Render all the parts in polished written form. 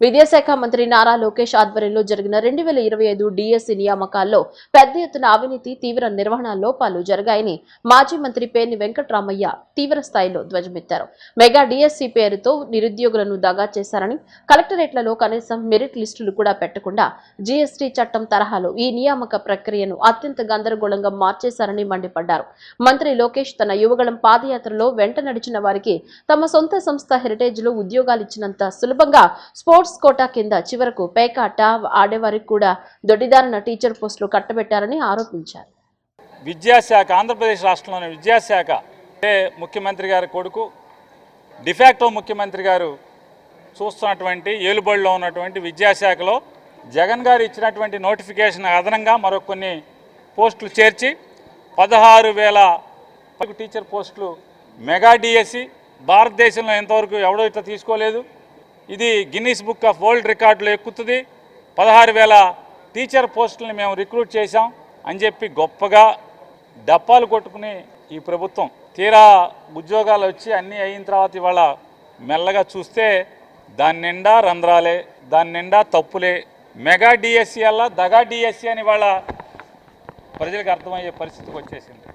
విద్యాశాఖ మంత్రి నారా లోకేష్ ఆధ్వర్యంలో జరిగిన 2025 డిఎస్సి నియామకాల్లో పెద్ద ఎత్తున అవినీతి తీవ్ర నిర్వహణ లోపాలు జరిగాయని మాజీ మంత్రి పేర్ని వెంకట్రామయ్య తీవ్ర స్థాయిలో ధ్వజమెత్తారు. మెగా డిఎస్సి పేరుతో నిరుద్యోగులను దగా చేశారని, కలెక్టరేట్లలో కనీసం మెరిట్ లిస్టులు కూడా పెట్టకుండా జీఎస్టీ చట్టం తరహాలో ఈ నియామక ప్రక్రియను అత్యంత గందరగోళంగా మార్చేశారని మండిపడ్డారు. మంత్రి లోకేష్ తన యువగళం పాదయాత్రలో వెంట నడిచిన వారికి తమ సొంత సంస్థ హెరిటేజ్ లో ఉద్యోగాలిచ్చినంత సులభంగా స్పోర్ట్స్ కోటా కింద చివరకు పేకాట ఆడేవారికి కూడా దొడ్డిదారిన టీచర్ పోస్టులు కట్టబెట్టారని ఆరోపించారు. విద్యాశాఖ ఆంధ్రప్రదేశ్ రాష్ట్రంలోని విద్యాశాఖ ముఖ్యమంత్రి గారి కొడుకు డిఫాక్టో ముఖ్యమంత్రి గారు చూస్తున్నటువంటి ఏలుబడిలో ఉన్నటువంటి విద్యాశాఖలో జగన్ గారు ఇచ్చినటువంటి నోటిఫికేషన్ అదనంగా మరో కొన్ని పోస్టులు చేర్చి 16,000 టీచర్ పోస్టులు మెగా డిఎస్సి భారతదేశంలో ఎంతవరకు ఎవడో ఇట్లా తీసుకోలేదు. ఇది గిన్నీస్ బుక్ ఆఫ్ వరల్డ్ రికార్డులో ఎక్కుతుంది. 16,000 టీచర్ పోస్టులను మేము రిక్రూట్ చేశాం అని చెప్పి గొప్పగా డప్పాలు కొట్టుకుని ఈ ప్రభుత్వం తీరా ఉద్యోగాలు వచ్చి అన్నీ అయిన తర్వాత ఇవాళ మెల్లగా చూస్తే దాని నిండా రంధ్రాలే, దాని నిండా తప్పులే. మెగా డిఎస్సి అలా దగా డిఎస్సి అని వాళ్ళ ప్రజలకు అర్థమయ్యే పరిస్థితికి వచ్చేసింది.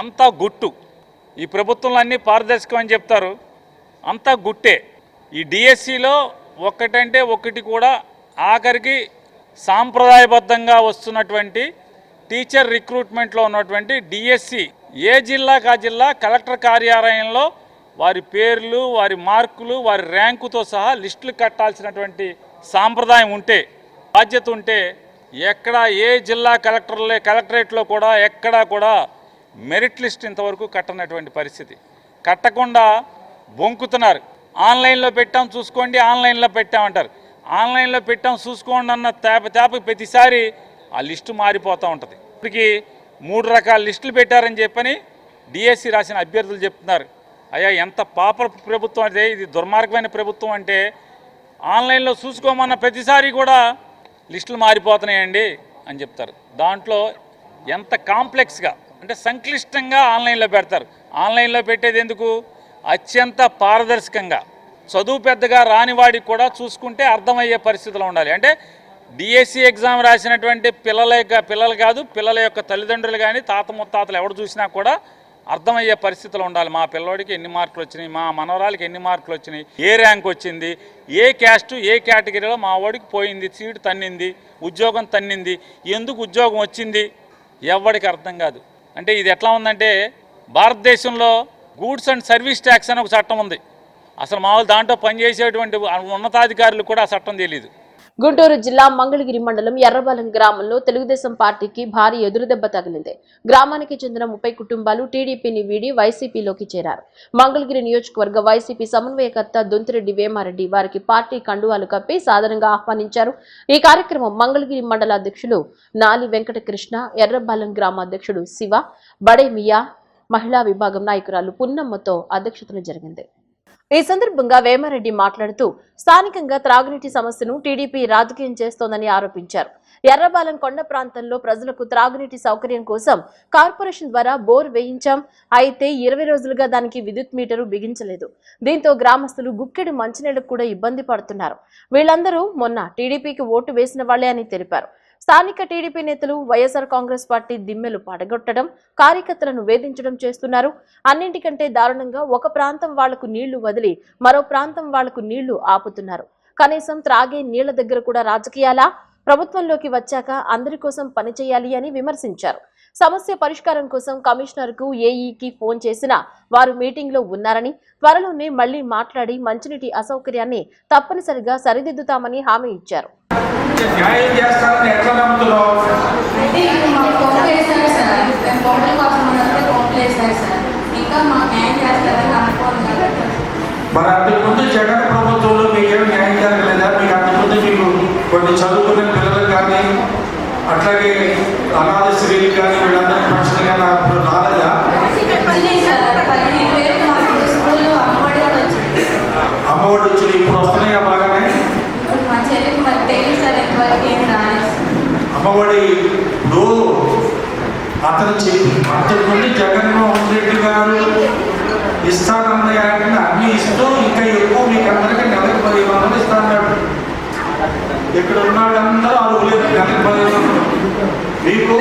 అంతా గుట్టు. ఈ ప్రభుత్వంలో అన్నీ పారదర్శకం అని చెప్తారు, అంతా గుట్టే. ఈ డిఎస్సిలో ఒక్కటంటే ఒకటి కూడా ఆఖరికి సాంప్రదాయబద్ధంగా వస్తున్నటువంటి టీచర్ రిక్రూట్మెంట్లో ఉన్నటువంటి డిఎస్సి ఏ జిల్లాకు ఆ జిల్లా కలెక్టర్ కార్యాలయంలో వారి పేర్లు, వారి మార్కులు, వారి ర్యాంకుతో సహా లిస్టులు కట్టాల్సినటువంటి సాంప్రదాయం ఉంటే, బాధ్యత ఉంటే ఎక్కడ ఏ జిల్లా కలెక్టరేట్లో కూడా ఎక్కడా కూడా మెరిట్ లిస్ట్ ఇంతవరకు కట్టనటువంటి పరిస్థితి. కట్టకుండా బొంకుతున్నారు. ఆన్లైన్లో పెట్టాం చూసుకోండి, ఆన్లైన్లో పెట్టామంటారు. ఆన్లైన్లో పెట్టాం చూసుకోండి అన్న తేప ప్రతిసారి ఆ లిస్టు మారిపోతూ ఉంటుంది. ఇప్పటికి 3 రకాల లిస్టులు పెట్టారని చెప్పని డిఎస్సి రాసిన అభ్యర్థులు చెప్తున్నారు. అయ్యా ఎంత పాప ప్రభుత్వం అంటే, ఇది దుర్మార్గమైన ప్రభుత్వం అంటే ఆన్లైన్లో చూసుకోమన్న ప్రతిసారి కూడా లిస్టులు మారిపోతున్నాయండి అని చెప్తారు. దాంట్లో ఎంత కాంప్లెక్స్గా అంటే సంక్లిష్టంగా ఆన్లైన్లో పెడతారు. ఆన్లైన్లో పెట్టేది ఎందుకు? అత్యంత పారదర్శకంగా చదువు పెద్దగా రానివాడికి కూడా చూసుకుంటే అర్థమయ్యే పరిస్థితిలో ఉండాలి. అంటే డిఎస్సి ఎగ్జామ్ రాసినటువంటి పిల్లలు కాదు, పిల్లల యొక్క తల్లిదండ్రులు కానీ తాత ముత్తాతలు ఎవరు చూసినా కూడా అర్థమయ్యే పరిస్థితిలో ఉండాలి. మా పిల్లోడికి ఎన్ని మార్కులు వచ్చినాయి, మా మనవరాలకి ఎన్ని మార్కులు వచ్చినాయి, ఏ ర్యాంక్ వచ్చింది, ఏ క్యాస్టు ఏ కేటగిరీలో మా వాడికి పోయింది, సీటు తన్నింది, ఉద్యోగం తన్నింది, ఎందుకు ఉద్యోగం వచ్చింది ఎవరికి అర్థం కాదు. అంటే ఇది ఎట్లా ఉందంటే, భారతదేశంలో గూడ్స్ అండ్ సర్వీస్ ట్యాక్స్ అని ఒక చట్టం ఉంది. అసలు మామూలు దాంట్లో పనిచేసేటువంటి ఉన్నతాధికారులు కూడా ఆ చట్టం తెలియదు. గుంటూరు జిల్లా మంగళగిరి మండలం ఎర్రబాలెం గ్రామంలో తెలుగుదేశం పార్టీకి భారీ ఎదురుదెబ్బ తగిలింది. గ్రామానికి చెందిన 30 కుటుంబాలు టీడీపీని వీడి వైసీపీలోకి చేరారు. మంగళగిరి నియోజకవర్గ వైసీపీ సమన్వయకర్త దొంతిరెడ్డి వేమారెడ్డి వారికి పార్టీ కండువాలు కప్పి సాదరంగా ఆహ్వానించారు. ఈ కార్యక్రమం మంగళగిరి మండల అధ్యక్షులు నాలి వెంకటకృష్ణ, ఎర్రబాలెం గ్రామ అధ్యక్షుడు శివ, బడేమియా, మహిళా విభాగం నాయకురాలు పున్నమ్మతో అధ్యక్షతన జరిగింది. ఈ సందర్భంగా వేమారెడ్డి మాట్లాడుతూ స్థానికంగా త్రాగునీటి సమస్యను టీడీపీ రాజకీయం చేస్తోందని ఆరోపించారు. ఎర్రబాలెం కొండ ప్రాంతంలో ప్రజలకు త్రాగునీటి సౌకర్యం కోసం కార్పొరేషన్ ద్వారా బోర్ వేయించాం. అయితే 20 రోజులుగా దానికి విద్యుత్ మీటరు బిగించలేదు. దీంతో గ్రామస్తులు గుక్కెడు మంచినీళ్లకు కూడా ఇబ్బంది పడుతున్నారు. వీళ్లందరూ మొన్న టీడీపీకి ఓటు వేసిన వాళ్లే అని తెలిపారు. స్థానిక టీడీపీ నేతలు వైఎస్ఆర్ కాంగ్రెస్ పార్టీ దిమ్మెలు పడగొట్టడం, కార్యకర్తలను వేధించడం చేస్తున్నారు. అన్నింటికంటే దారుణంగా ఒక ప్రాంతం వాళ్లకు నీళ్లు వదిలి మరో ప్రాంతం వాళ్లకు నీళ్లు ఆపుతున్నారు. కనీసం త్రాగే నీళ్ల దగ్గర కూడా రాజకీయాలా? ప్రభుత్వంలోకి వచ్చాక అందరి కోసం పనిచేయాలి అని విమర్శించారు. సమస్య పరిష్కారం కోసం కమిషనర్ కు, ఏఈకి ఫోన్ చేసినా వారు మీటింగ్ లో ఉన్నారని, త్వరలోనే మళ్లీ మాట్లాడి మంచినీటి అసౌకర్యాన్ని తప్పనిసరిగా సరిదిద్దుతామని హామీ ఇచ్చారు. న్యాయం చేస్తారని ఎట్లా నమ్ముతున్నావు? మరి అంతకుముందు జగన్ ప్రభుత్వంలో మీకేం న్యాయం జరగలేదా? మీకు అంతకుముందు మీకు కొన్ని చదువుకునే పిల్లలకు కానీ అట్లాగే అనాథ స్త్రీలకు కానీ వీళ్ళందరికీ పెన్షన్ కానీ అప్పుడు రాలేదా? అమ్మఒడి వచ్చింది, ఇప్పుడు వస్తున్నాయా బాగానే? అమ్మఒడి అతను అంతకుముందు జగన్మోహన్ రెడ్డి గారు ఇస్తానన్న అన్ని ఇస్తూ ఇంకా ఎక్కువ మీకు అందరికీ నెలకు 10,000 ఇస్తానన్నాడు. ఇక్కడ ఉన్న వాళ్ళందరూ అర్హులేదు. గంటకు 10,000 మీకు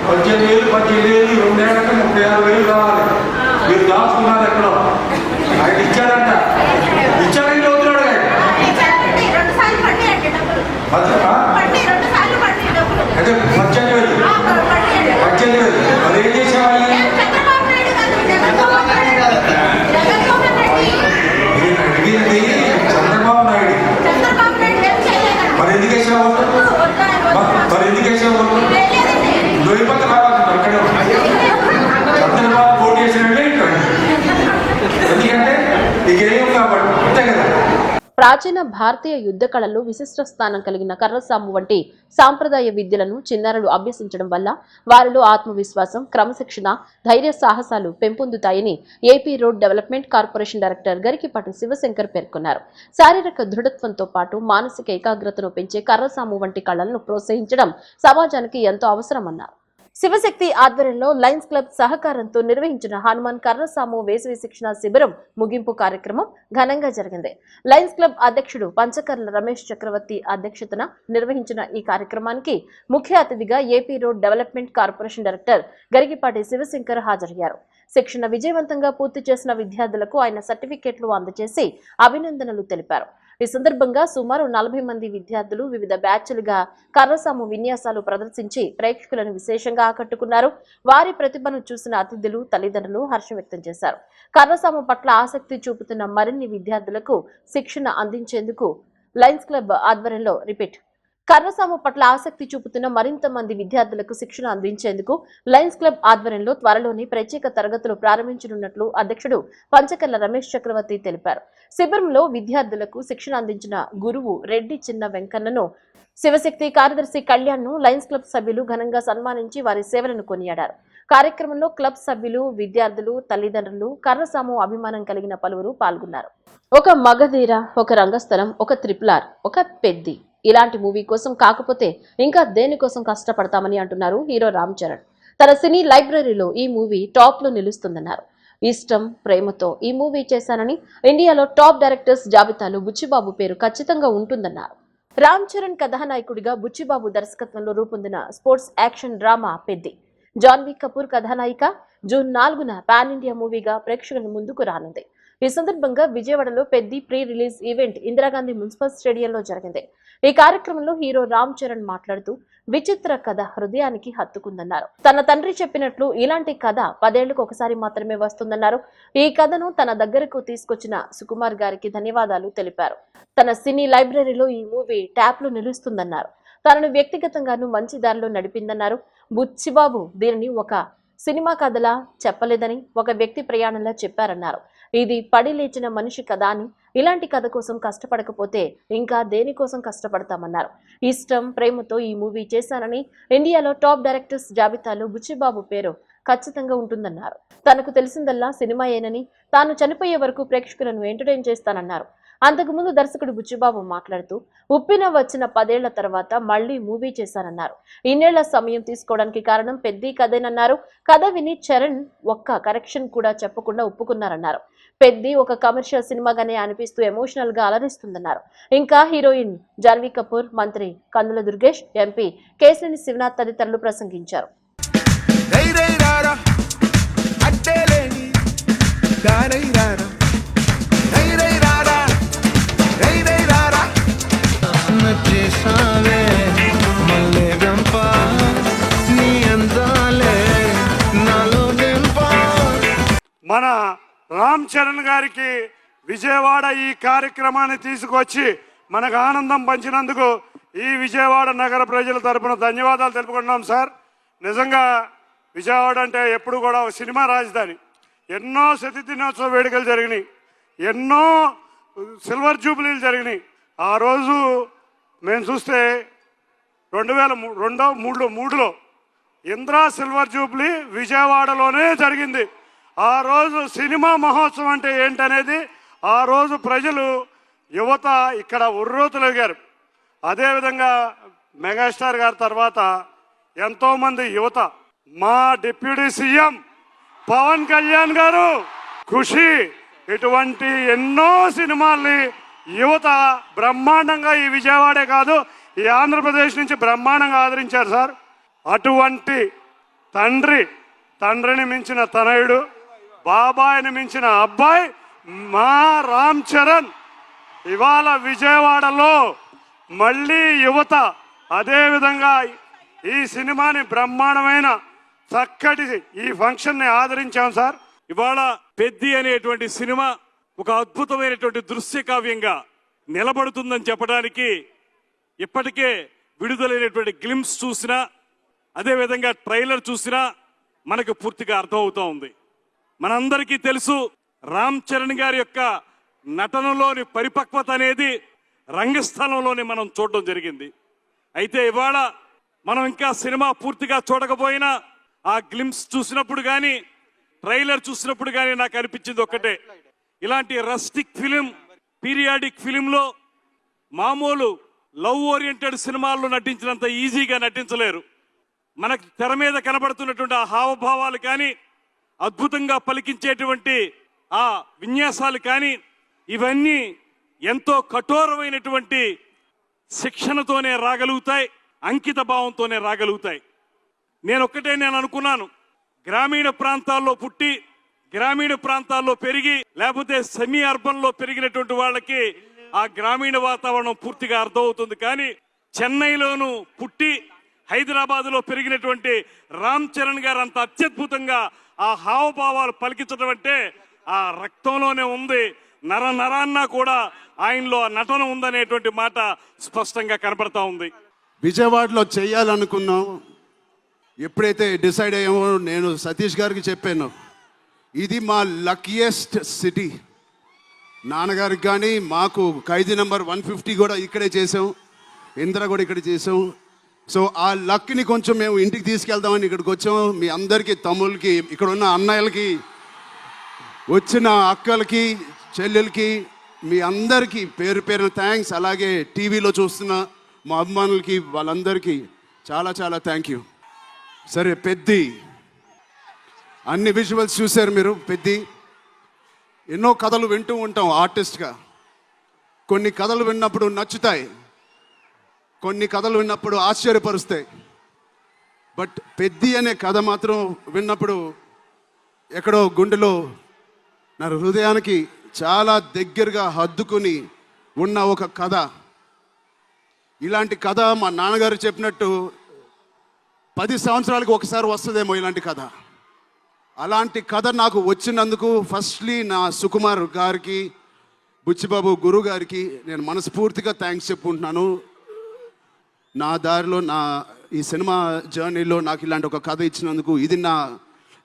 18,000 2 ఏళ్ళకి 36,000 రావాలి. మీరు దాచుకున్నారు ఎక్కడో. ఆయన ఇచ్చాడంట, ఇచ్చాడని అవుతున్నాడు ఆయన. అదే 18,000 మరి ఏం చేసేవాళ్ళు? అడిగింది చంద్రబాబు నాయుడు. మరి ఎందుకు వేసావు? మరి ఎందుకు వేసావు? దొరిపోతే రావాలి అక్కడే. చంద్రబాబు పోటీ చేసినట్లే ఇక్కడ, ఎందుకంటే ఇకేం కాబట్టి అంతే కదా. ప్రాచీన భారతీయ యుద్ధ కళల్లో విశిష్ట స్థానం కలిగిన కర్రసాము వంటి సాంప్రదాయ విద్యలను చిన్నారులు అభ్యసించడం వల్ల వారిలో ఆత్మవిశ్వాసం, క్రమశిక్షణ, ధైర్య సాహసాలు పెంపొందుతాయని AP road development corporation director Garikipati Shivashankar పేర్కొన్నారు. శారీరక దృఢత్వంతో పాటు మానసిక ఏకాగ్రతను పెంచే కర్రసాము వంటి కళలను ప్రోత్సహించడం సమాజానికి ఎంతో అవసరమన్నారు. శివశక్తి ఆధ్వర్యంలో లయన్స్ క్లబ్ సహకారంతో నిర్వహించిన హనుమాన్ కర్రసాము వేసవి శిక్షణ శిబిరం ముగింపు కార్యక్రమం ఘనంగా జరిగింది. లయన్స్ క్లబ్ అధ్యక్షుడు పంచకర్ల రమేష్ చక్రవర్తి అధ్యక్షతన నిర్వహించిన ఈ కార్యక్రమానికి ముఖ్య అతిథిగా AP road development corporation director Garikipati Sivashankar హాజరయ్యారు. శిక్షణ విజయవంతంగా పూర్తి చేసిన విద్యార్థులకు ఆయన సర్టిఫికెట్లు అందజేసి అభినందనలు తెలిపారు. ఈ సందర్భంగా సుమారు 40 మంది విద్యార్థులు వివిధ బ్యాచ్లుగా కర్రసాము విన్యాసాలు ప్రదర్శించి ప్రేక్షకులను విశేషంగా ఆకట్టుకున్నారు. వారి ప్రతిభను చూసిన అతిథులు, తల్లిదండ్రులు హర్షం వ్యక్తం చేశారు. కర్రసాము పట్ల ఆసక్తి చూపుతున్న మరిన్ని విద్యార్థులకు శిక్షణ అందించేందుకు లయన్స్ క్లబ్ ఆధ్వర్యంలో కర్రసాము పట్ల ఆసక్తి చూపుతున్న మరింత మంది విద్యార్థులకు శిక్షణ అందించేందుకు లయన్స్ క్లబ్ ఆధ్వర్యంలో త్వరలోనే ప్రత్యేక తరగతులు ప్రారంభించనున్నట్లు అధ్యక్షుడు పంచకర్ల రమేష్ చక్రవర్తి తెలిపారు. శిబిరంలో విద్యార్థులకు శిక్షణ అందించిన గురువు రెడ్డి చిన్న వెంకన్నను, శివశక్తి కార్యదర్శి కళ్యాణ్ను లయన్స్ క్లబ్ సభ్యులు ఘనంగా సన్మానించి వారి సేవలను కొనియాడారు. కార్యక్రమంలో క్లబ్ సభ్యులు, విద్యార్థులు, తల్లిదండ్రులు, కర్రసాము అభిమానం కలిగిన పలువురు పాల్గొన్నారు. ఒక మగధీర, ఒక రంగస్థలం, ఒక త్రిపులార్, ఒక పెద్ది ఇలాంటి మూవీ కోసం కాకపోతే ఇంకా దేనికోసం కష్టపడతామని అంటున్నారు హీరో రామ్ చరణ్. తన సినీ లైబ్రరీలో ఈ మూవీ టాప్ లో నిలుస్తుందన్నారు. ఇష్టం, ప్రేమతో ఈ మూవీ చేశానని, ఇండియాలో టాప్ డైరెక్టర్స్ జాబితాలో బుచ్చిబాబు పేరు ఖచ్చితంగా ఉంటుందన్నారు. రామ్ చరణ్ కథానాయకుడిగా బుచ్చిబాబు దర్శకత్వంలో రూపొందిన sports action drama Peddi. Janhvi Kapoor కథానాయిక. జూన్ 4న పాన్ ఇండియా మూవీగా ప్రేక్షకుల ముందుకు రానుంది. ఈ సందర్భంగా విజయవాడలో Peddi pre release event Indira Gandhi municipal స్టేడియంలో జరిగింది. ఈ కార్యక్రమంలో హీరో రామ్ చరణ్ మాట్లాడుతూ విచిత్ర కథ హృదయానికి హత్తుకుందన్నారు. తన తండ్రి చెప్పినట్లు ఇలాంటి కథ 10 ఏళ్లకు ఒకసారి మాత్రమే వస్తుందన్నారు. ఈ కథను తన దగ్గరకు తీసుకొచ్చిన సుకుమార్ గారికి ధన్యవాదాలు తెలిపారు. తన సినీ లైబ్రరీలో ఈ మూవీ ట్యాప్ లో నిలుస్తుందన్నారు. తనను వ్యక్తిగతంగానూ మంచి దారిలో నడిపిందన్నారు. బుచ్చిబాబు దీనిని ఒక సినిమా కథలా చెప్పలేదని, ఒక వ్యక్తి ప్రయాణంలా చెప్పారన్నారు. ఇది పడి లేచిన మనిషి కథ అని, ఇలాంటి కథ కోసం కష్టపడకపోతే ఇంకా దేనికోసం కష్టపడతామన్నారు. ఇష్టం, ప్రేమతో ఈ మూవీ చేశానని, ఇండియాలో టాప్ డైరెక్టర్స్ జాబితాలో బుచ్చిబాబు పేరు ఖచ్చితంగా ఉంటుందన్నారు. తనకు తెలిసిందల్లా సినిమాయేనని, తాను చనిపోయే వరకు ప్రేక్షకులను ఎంటర్టైన్ చేస్తానన్నారు. అంతకుముందు దర్శకుడు బుచ్చిబాబు మాట్లాడుతూ ఉప్పిన వచ్చిన 10 ఏళ్ల తర్వాత మళ్లీ మూవీ చేశానన్నారు. ఇన్నేళ్ల సమయం తీసుకోవడానికి కారణం పెద్ద కథేనన్నారు. కథ విని చరణ్ ఒక్క కరెక్షన్ కూడా చెప్పకుండా ఒప్పుకున్నారన్నారు. పెద్ది ఒక కమర్షియల్ సినిమాగానే అనిపిస్తూ ఎమోషనల్ గా అలరిస్తుందన్నారు. ఇంకా హీరోయిన్ జాన్వీ కపూర్, మంత్రి కందుల దుర్గేష్, ఎంపీ కేశినేని శివనాథ్ తదితరులు ప్రసంగించారు. మన రామ్ చరణ్ గారికి విజయవాడ ఈ కార్యక్రమాన్ని తీసుకొచ్చి మనకు ఆనందం పంచినందుకు ఈ విజయవాడ నగర ప్రజల తరపున ధన్యవాదాలు తెలుపుకుంటున్నాం సార్. నిజంగా విజయవాడ అంటే ఎప్పుడు కూడా ఒక సినిమా రాజధాని. ఎన్నో శత దినోత్సవ వేడుకలు జరిగినాయి, ఎన్నో సిల్వర్ జూబ్లీలు జరిగినాయి. ఆ రోజు మేము చూస్తే 2003లో ఇంద్రా సిల్వర్ జూబ్లీ విజయవాడలోనే జరిగింది. ఆ రోజు సినిమా మహోత్సవం అంటే ఏంటనేది ఆ రోజు ప్రజలు, యువత ఇక్కడ ఉర్రూతలగారు. అదేవిధంగా మెగాస్టార్ గారి తర్వాత ఎంతోమంది యువత, మా డిప్యూటీ సీఎం పవన్ కళ్యాణ్ గారు, ఖుషి, ఇటువంటి ఎన్నో సినిమాల్ని యువత బ్రహ్మాండంగా ఈ విజయవాడే కాదు ఈ ఆంధ్రప్రదేశ్ నుంచి బ్రహ్మాండంగా ఆదరించారు సార్. అటువంటి తండ్రిని మించిన తనయుడు, బాబాయిని మించిన అబ్బాయి మా రామ్ చరణ్ ఇవాళ విజయవాడలో మళ్ళీ యువత అదేవిధంగా ఈ సినిమాని బ్రహ్మాండమైన చక్కటి ఈ ఫంక్షన్ని ఆదరించాం సార్. ఇవాళ పెద్ది అనేటువంటి సినిమా ఒక అద్భుతమైనటువంటి దృశ్య కావ్యంగా నిలబడుతుందని చెప్పడానికి ఇప్పటికే విడుదలైనటువంటి గ్లిమ్స్ చూసినా అదేవిధంగా ట్రైలర్ చూసినా మనకు పూర్తిగా అర్థమవుతూ ఉంది. మనందరికీ తెలుసు రామ్ చరణ్ గారి యొక్క నటనలోని పరిపక్వత అనేది రంగస్థలంలోనే మనం చూడడం జరిగింది. అయితే ఇవాళ మనం ఇంకా సినిమా పూర్తిగా చూడకపోయినా ఆ గ్లిమ్స్ చూసినప్పుడు కానీ ట్రైలర్ చూసినప్పుడు కానీ నాకు అనిపించింది ఒక్కటే, ఇలాంటి రస్టిక్ ఫిలిం పీరియాడిక్ ఫిలింలో మామూలు లవ్ ఓరియంటెడ్ సినిమాల్లో నటించినంత ఈజీగా నటించలేరు. మనకు తెర మీద కనబడుతున్నటువంటి ఆ హావభావాలు కానీ అద్భుతంగా పలికించేటువంటి ఆ విన్యాసాలు కానీ ఇవన్నీ ఎంతో కఠోరమైనటువంటి శిక్షణతోనే రాగలుగుతాయి, అంకిత భావంతోనే రాగలుగుతాయి. నేను అనుకున్నాను, గ్రామీణ ప్రాంతాల్లో పుట్టి గ్రామీణ ప్రాంతాల్లో పెరిగి లేకపోతే సెమీ అర్బన్లో పెరిగినటువంటి వాళ్ళకి ఆ గ్రామీణ వాతావరణం పూర్తిగా అర్థమవుతుంది. కానీ చెన్నైలోను పుట్టి హైదరాబాద్లో పెరిగినటువంటి రామ్ చరణ్ గారు అంత అత్యద్భుతంగా ఆ హావభావాలు పలికించడం అంటే ఆ రక్తంలోనే ఉంది, నరాన్న కూడా ఆయనలో నటన ఉందనేటువంటి మాట స్పష్టంగా కనపడతా ఉంది. విజయవాడలో చేయాలనుకున్నాం. ఎప్పుడైతే డిసైడ్ అయ్యామో నేను సతీష్ గారికి చెప్పాను, ఇది మా లక్కీయెస్ట్ సిటీ. నాన్నగారికి కానీ మాకు ఖైదీ నెంబర్ 150 కూడా ఇక్కడే చేసాం, ఇందిరా కూడా ఇక్కడ చేసాం. సో ఆ లక్ని కొంచెం మేము ఇంటికి తీసుకెళ్దామని ఇక్కడికి వచ్చాం. మీ అందరికీ, తమ్ముళ్ళకి, ఇక్కడ ఉన్న అన్నయ్యలకి, వచ్చిన అక్కలకి, చెల్లెలకి, మీ అందరికీ పేరు పేరున థ్యాంక్స్. అలాగే టీవీలో చూస్తున్న మా అభిమానులకి వాళ్ళందరికీ చాలా చాలా థ్యాంక్ యూ. సరే, పెద్ది అన్ని విజువల్స్ చూశారు మీరు. పెద్ది ఎన్నో కథలు వింటూ ఉంటాం ఆర్టిస్ట్గా. కొన్ని కథలు విన్నప్పుడు నచ్చుతాయి, కొన్ని కథలు విన్నప్పుడు ఆశ్చర్యపరుస్తాయి. బట్ పెద్ది అనే కథ మాత్రం విన్నప్పుడు ఎక్కడో గుండెలో నా హృదయానికి చాలా దగ్గరగా హద్దుకుని ఉన్న ఒక కథ. ఇలాంటి కథ మా నాన్నగారు చెప్పినట్టు 10 సంవత్సరాలకు ఒకసారి వస్తుందేమో ఇలాంటి కథ. అలాంటి కథ నాకు వచ్చినందుకు ఫస్ట్లీ నా సుకుమార్ గారికి, బుచ్చిబాబు గురు గారికి నేను మనస్ఫూర్తిగా థ్యాంక్స్ చెప్పుకుంటున్నాను. నా దారిలో, నా ఈ సినిమా జర్నీలో నాకు ఇలాంటి ఒక కథ ఇచ్చినందుకు. ఇది నా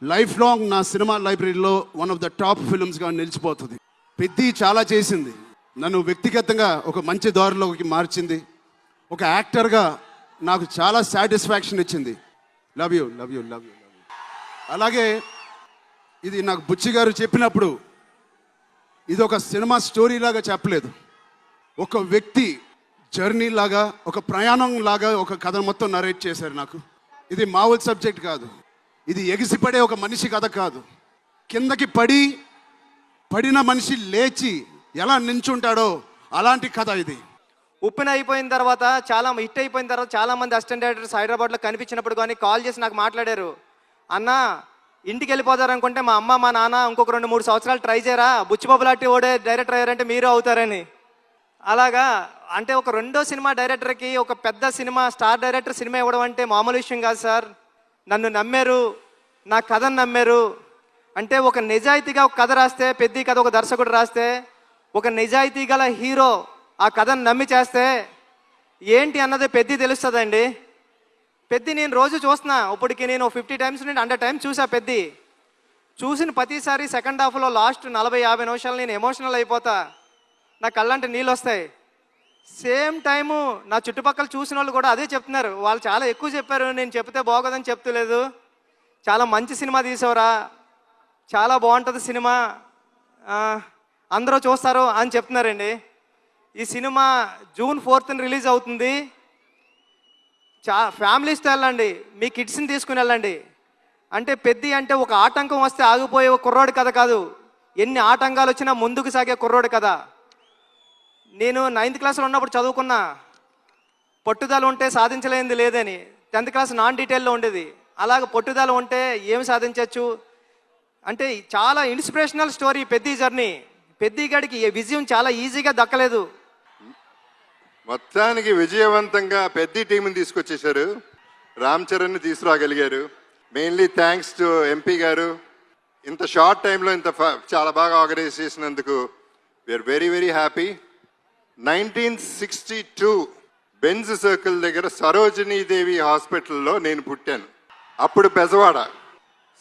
లైఫ్ లాంగ్ నా సినిమా లైబ్రరీలో వన్ ఆఫ్ ద టాప్ ఫిల్మ్స్గా నిలిచిపోతుంది. పెద్ది చాలా చేసింది, నన్ను వ్యక్తిగతంగా ఒక మంచి దారిలోకి మార్చింది. ఒక యాక్టర్గా నాకు చాలా సాటిస్ఫాక్షన్ ఇచ్చింది. Love you love you love you love you. అలాగే ఇది నాకు బుచ్చి గారు చెప్పినప్పుడు ఇది ఒక సినిమా స్టోరీ లాగా చెప్పలేదు, ఒక వ్యక్తి జర్నీ లాగా, ఒక ప్రయాణం లాగా ఒక కథ మొత్తం నరేట్ చేశారు నాకు. ఇది మామూలు సబ్జెక్ట్ కాదు, ఇది ఎగిసిపడే ఒక మనిషి కథ కాదు. కిందకి పడిన మనిషి లేచి ఎలా నించుంటాడో అలాంటి కథ ఇది. ఉప్పిన అయిపోయిన తర్వాత, చాలా హిట్ అయిపోయిన తర్వాత చాలామంది అసిస్టెంట్ డైరెక్టర్స్ హైదరాబాద్లో కనిపించినప్పుడు కానీ కాల్ చేసి నాకు మాట్లాడారు, అన్న ఇంటికి వెళ్ళిపోతారనుకుంటే మా అమ్మ మా నాన్న ఇంకొక 2-3 సంవత్సరాలు ట్రై చేయరా, బుచ్చిబాబు లాంటి ఓడే డైరెక్టర్ అయ్యారంటే మీరు అవుతారని. అలాగా అంటే ఒక రెండో సినిమా డైరెక్టర్కి ఒక పెద్ద సినిమా స్టార్ డైరెక్టర్ సినిమా ఇవ్వడం అంటే మామూలు విషయం కాదు సార్. నన్ను నమ్మారు, నా కథను నమ్మారు. అంటే ఒక నిజాయితీగా ఒక కథ రాస్తే, పెద్ద కథ ఒక దర్శకుడు రాస్తే, ఒక నిజాయితీ గల హీరో ఆ కథను నమ్మి చేస్తే ఏంటి అన్నది పెద్ద తెలుస్తుందండి. పెద్ద నేను రోజు చూస్తున్నా, ఇప్పటికి నేను 50 టైమ్స్ నుండి 100 టైమ్స్ చూసా. పెద్ద చూసిన ప్రతిసారి సెకండ్ హాఫ్లో లాస్ట్ 40-50 నిమిషాలు నేను ఎమోషనల్ అయిపోతా, నా కళ్ళంటే నీళ్ళు వస్తాయి. సేమ్ టైము నా చుట్టుపక్కల చూసిన వాళ్ళు కూడా అదే చెప్తున్నారు. వాళ్ళు చాలా ఎక్కువ చెప్పారు, నేను చెప్తే బాగోదని చెప్తలేదు. చాలా మంచి సినిమా తీసావురా, చాలా బాగుంటుంది సినిమా, అందరూ చూస్తారు అని చెప్తున్నారండి. ఈ సినిమా June 4th రిలీజ్ అవుతుంది. ఫ్యామిలీస్తో వెళ్ళండి, మీ కిడ్స్ని తీసుకుని వెళ్ళండి. అంటే పెద్ద అంటే ఒక ఆటంకం వస్తే ఆగిపోయే ఒక కుర్రోడు కథ కాదు, ఎన్ని ఆటంకాలు వచ్చినా ముందుకు సాగే కుర్రోడు కథ. నేను 9th క్లాస్లో ఉన్నప్పుడు చదువుకున్నా. పట్టుదల ఉంటే సాధించలేనిది లేదని 10th క్లాస్ నాన్ డీటెయిల్లో ఉండేది. అలాగ పట్టుదల ఉంటే ఏమి సాధించవచ్చు అంటే చాలా ఇన్స్పిరేషనల్ స్టోరీ పెద్ద జర్నీ. పెద్ద గడికి విజయం చాలా ఈజీగా దక్కలేదు. మొత్తానికి విజయవంతంగా పెద్ద టీంని తీసుకొచ్చేశారు, రామ్ చరణ్ని తీసుకురాగలిగారు. మెయిన్లీ థ్యాంక్స్ టు ఎంపీ గారు. ఇంత షార్ట్ టైంలో చాలా బాగా ఆర్గనైజ్ చేసినందుకు we are very very happy. 1962 Benz circle దగ్గర సరోజినీదేవి హాస్పిటల్లో నేను పుట్టాను. అప్పుడు బెజవాడ.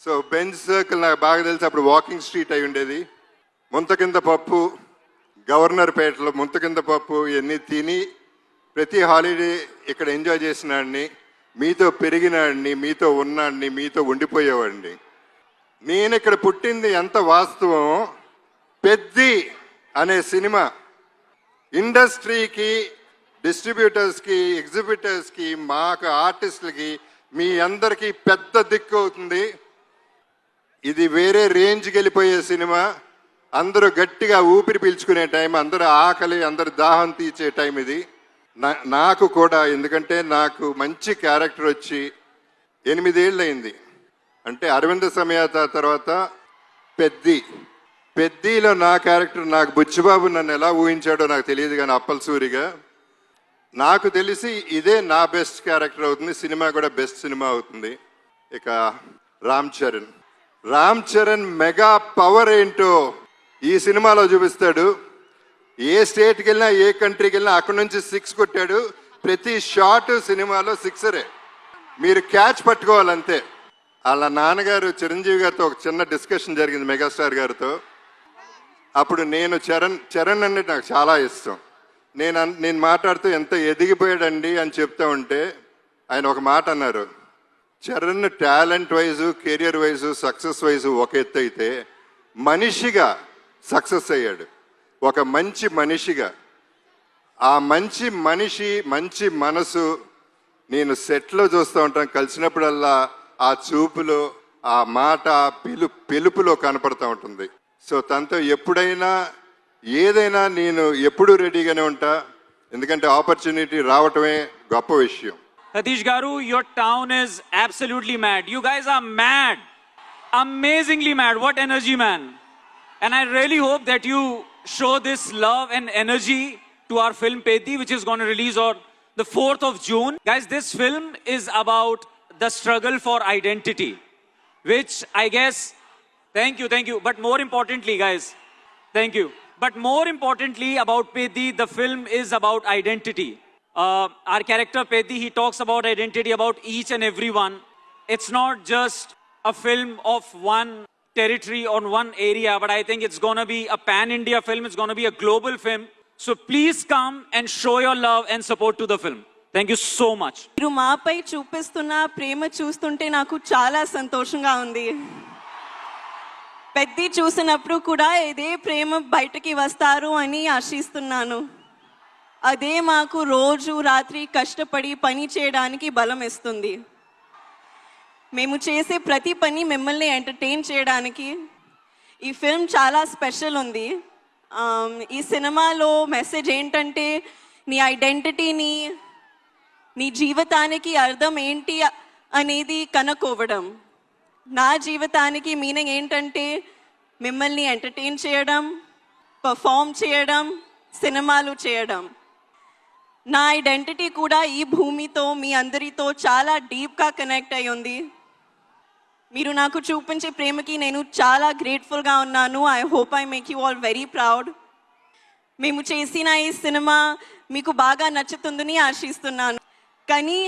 సో బెంజ్ సర్కిల్ నాకు బాగా తెలిసి అప్పుడు వాకింగ్ స్ట్రీట్ అయి ఉండేది. ముంత కింద పప్పు, గవర్నర్ పేటలో ముంత కింద పప్పు ఇవన్నీ తిని ప్రతి హాలిడే ఇక్కడ ఎంజాయ్ చేసినాడిని, మీతో పెరిగినాడిని, మీతో ఉన్నాడిని, మీతో ఉండిపోయేవాడిని. నేను ఇక్కడ పుట్టింది ఎంత వాస్తవం. పెద్ది అనే సినిమా ఇండస్ట్రీకి, డిస్ట్రిబ్యూటర్స్కి, ఎగ్జిబిటర్స్కి, మాకు ఆర్టిస్టులకి, మీ అందరికీ పెద్ద దిక్కు అవుతుంది. ఇది వేరే రేంజ్కి వెళ్ళిపోయే సినిమా. అందరూ గట్టిగా ఊపిరి పీల్చుకునే టైం, అందరూ ఆకలి, అందరు దాహం తీర్చే టైం ఇది. నాకు కూడా, ఎందుకంటే నాకు మంచి క్యారెక్టర్ వచ్చి 8 ఏళ్ళు అయింది. అంటే అరవింద సమేత తర్వాత పెద్దిలో నా క్యారెక్టర్, నాకు బుచ్చిబాబు నన్ను ఎలా ఊహించాడో నాకు తెలియదు, కానీ అప్పల్ సూరిగా నాకు తెలిసి ఇదే నా బెస్ట్ క్యారెక్టర్ అవుతుంది. సినిమా కూడా బెస్ట్ సినిమా అవుతుంది. ఇక రామ్ చరణ్ మెగా పవర్ ఏంటో ఈ సినిమాలో చూపిస్తాడు. ఏ స్టేట్కి వెళ్ళినా, ఏ కంట్రీకి వెళ్ళినా అక్కడి నుంచి 6 కొట్టాడు. ప్రతి షాట్ సినిమాలో 6రే. మీరు క్యాచ్ పట్టుకోవాలంతే. వాళ్ళ నాన్నగారు చిరంజీవి గారితో ఒక చిన్న డిస్కషన్ జరిగింది, మెగాస్టార్ గారితో. అప్పుడు నేను చరణ్ అంటే నాకు చాలా ఇష్టం. నేను మాట్లాడుతూ ఎంత ఎదిగిపోయాడండి అని చెప్తా ఉంటే ఆయన ఒక మాట అన్నారు, Charan talent wise, career wise, success wise ఒక ఎత్తు అయితే మనిషిగా సక్సెస్ అయ్యాడు. ఒక మంచి మనిషిగా, ఆ మంచి మనిషి, మంచి మనసు నేను సెట్లో చూస్తూ ఉంటాను. కలిసినప్పుడల్లా ఆ చూపులో, ఆ మాట, పిలుపులో కనపడుతూ ఉంటుంది. సో తనతో ఎప్పుడైనా ఏదైనా నేను ఎప్పుడూ రెడీగానే ఉంటా, ఎందుకంటే ఆపర్చునిటీ రావటమే గొప్ప విషయం. Satish Garu, your town is absolutely mad. You guys are mad. Amazingly mad. What energy, man. And I really hope that you show this love and energy to our film Peddi, which is going to release on the 4th of June. Guys, this film is about the struggle for identity, which I guess, thank you. But more importantly, guys, thank you. But more importantly about Peddi, the film is about identity. Our character Peddi, he talks about identity, about each and every one. It's not just a film of one territory on one area, but I think it's going to be a pan-India film. It's going to be a global film. So please come and show your love and support to the film. Thank you so much. మీరు మాపై చూపిస్తున్న ప్రేమ చూస్తుంటే నాకు చాలా సంతోషంగా ఉంది. పెద్ది చూసినప్పుడు కూడా ఇదే ప్రేమ బయటకి వస్తారు అని ఆశిస్తున్నాను. అదే మాకు రోజు రాత్రి కష్టపడి పని చేయడానికి బలం ఇస్తుంది. మేము చేసే ప్రతి పని మిమ్మల్ని ఎంటర్టైన్ చేయడానికి. ఈ ఫిల్మ్ చాలా స్పెషల్ ఉంది. ఈ సినిమాలో మెసేజ్ ఏంటంటే నీ ఐడెంటిటీని, నీ జీవితానికి అర్థం ఏంటి అనేది కనుక్కోవడం. నా జీవితానికి మీనింగ్ ఏంటంటే మిమ్మల్ని ఎంటర్టైన్ చేయడం, పర్ఫామ్ చేయడం, సినిమాలు చేయడం. నా ఐడెంటిటీ కూడా ఈ భూమితో, మీ అందరితో చాలా డీప్గా కనెక్ట్ అయి ఉంది. మీరు నాకు చూపించే ప్రేమకి నేను చాలా గ్రేట్ఫుల్గా ఉన్నాను. I hope I make you all very proud. మేము చేసిన ఈ సినిమా మీకు బాగా నచ్చుతుందని ఆశిస్తున్నాను. కానీ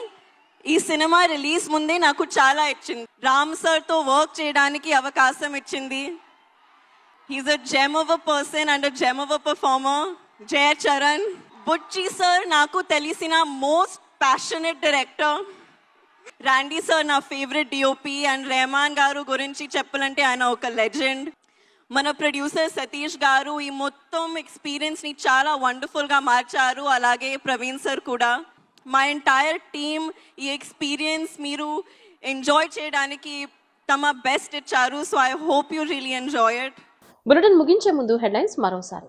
ఈ సినిమా రిలీజ్ ముందే నాకు చాలా ఇచ్చింది. రామ్ సార్తో వర్క్ చేయడానికి అవకాశం ఇచ్చింది. He's a gem of a person and a gem of a performer. Jaya Charan. Buchi sir నాకు తెలిసిన most passionate director. Randy sir నా ఫేవరెట్ డిఓపి. అండ్ రెహమాన్ గారు గురించి చెప్పాలంటే ఆయన ఒక లెజెండ్. మన ప్రొడ్యూసర్ సతీష్ గారు ఈ మొత్తం ఎక్స్పీరియన్స్ని చాలా వండర్ఫుల్గా మార్చారు. అలాగే ప్రవీణ్ సార్ కూడా. మా ఎంటైర్ టీమ్ ఈ ఎక్స్పీరియన్స్ మీరు ఎంజాయ్ చేయడానికి తమ బెస్ట్ ఇచ్చారు. So I hope you really enjoy it. Bulletin ముగించే ముందు హెడ్లైన్స్ మరోసారి.